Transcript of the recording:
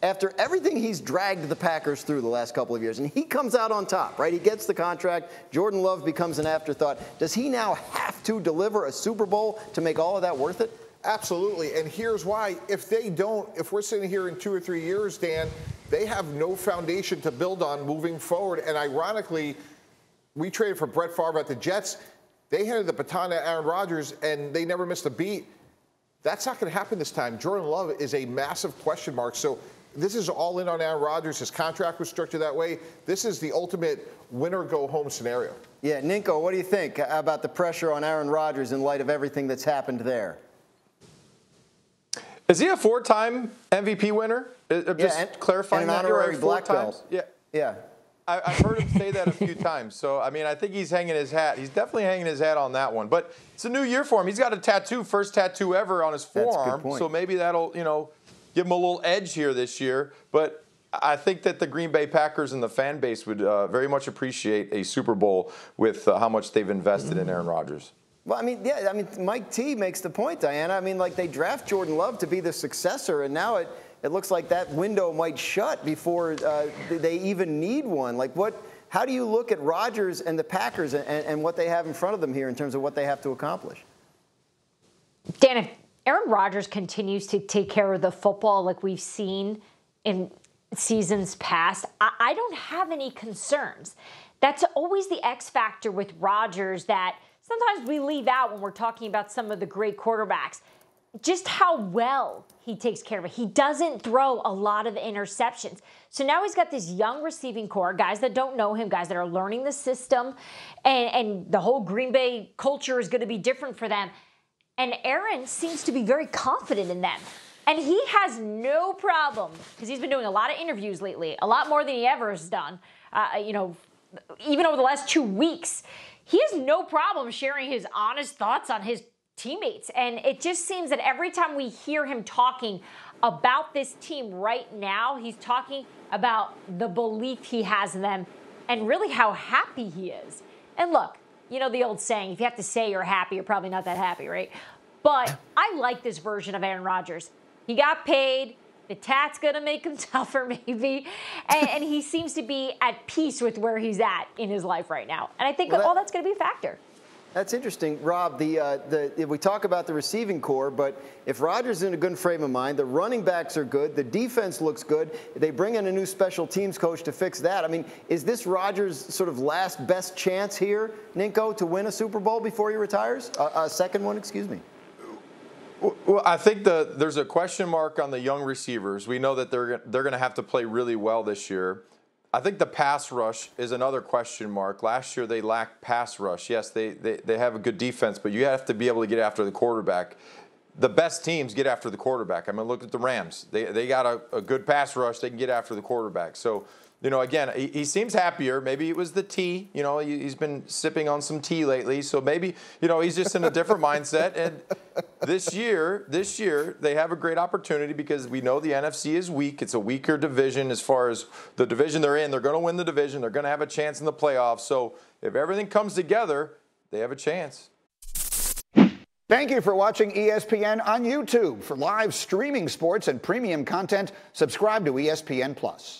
after everything he's dragged the Packers through the last couple of years, and he comes out on top, right? He gets the contract. Jordan Love becomes an afterthought. Does he now have to deliver a Super Bowl to make all of that worth it? Absolutely, and here's why. If they don't, if we're sitting here in 2 or 3 years, Dan, they have no foundation to build on moving forward. And ironically, we traded for Brett Favre at the Jets. They handed the baton to Aaron Rodgers, and they never missed a beat. That's not going to happen this time. Jordan Love is a massive question mark. So this is all in on Aaron Rodgers. His contract was structured that way. This is the ultimate winner-go-home scenario. Yeah, Ninko, what do you think about the pressure on Aaron Rodgers in light of everything that's happened there? Is he a 4-time MVP winner? Just clarifying and an honorary black belt. Yeah. I've heard him say that a few times. So, I mean, I think he's hanging his hat. He's definitely hanging his hat on that one. But it's a new year for him. He's got a tattoo, first tattoo ever on his forearm. So maybe that'll, give him a little edge here this year. But I think that the Green Bay Packers and the fan base would very much appreciate a Super Bowl with how much they've invested in Aaron Rodgers. Well, Mike T makes the point, Diana. I mean, like, they draft Jordan Love to be the successor, and now it looks like that window might shut before they even need one. Like, how do you look at Rodgers and the Packers and what they have in front of them here in terms of what they have to accomplish? Dan, if Aaron Rodgers continues to take care of the football like we've seen in seasons past, I don't have any concerns. That's always the X factor with Rodgers that sometimes we leave out when we're talking about some of the great quarterbacks. Just how well he takes care of it. He doesn't throw a lot of interceptions. So now he's got this young receiving core, guys that don't know him, guys that are learning the system, and the whole Green Bay culture is going to be different for them. And Aaron seems to be very confident in them. And he has no problem, because he's been doing a lot of interviews lately, a lot more than he ever has done, even over the last 2 weeks. He has no problem sharing his honest thoughts on his teammates. And it just seems that every time we hear him talking about this team right now, he's talking about the belief he has in them and really how happy he is. And look, the old saying, if you have to say you're happy, you're probably not that happy, right? But I like this version of Aaron Rodgers. He got paid. The tat's going to make him tougher, maybe. And he seems to be at peace with where he's at in his life right now. And I think all that's going to be a factor. That's interesting, Rob. We talk about the receiving core, but if Rodgers is in a good frame of mind, the running backs are good, the defense looks good, they bring in a new special teams coach to fix that. I mean, is this Rodgers' sort of last best chance here, Ninko, to win a Super Bowl before he retires? A second one, excuse me. Well, I think there's a question mark on the young receivers. We know that they're going to have to play really well this year. I think the pass rush is another question mark. Last year they lacked pass rush. Yes, they have a good defense, but you have to be able to get after the quarterback. The best teams get after the quarterback. I mean, look at the Rams. They got a good pass rush. They can get after the quarterback. So, again, he seems happier. Maybe it was the tea. He's been sipping on some tea lately. So maybe, he's just in a different mindset. And this year, they have a great opportunity because we know the NFC is weak. It's a weaker division as far as the division they're in. They're going to win the division. They're going to have a chance in the playoffs. So if everything comes together, they have a chance. Thank you for watching ESPN on YouTube. For live streaming sports and premium content, subscribe to ESPN+.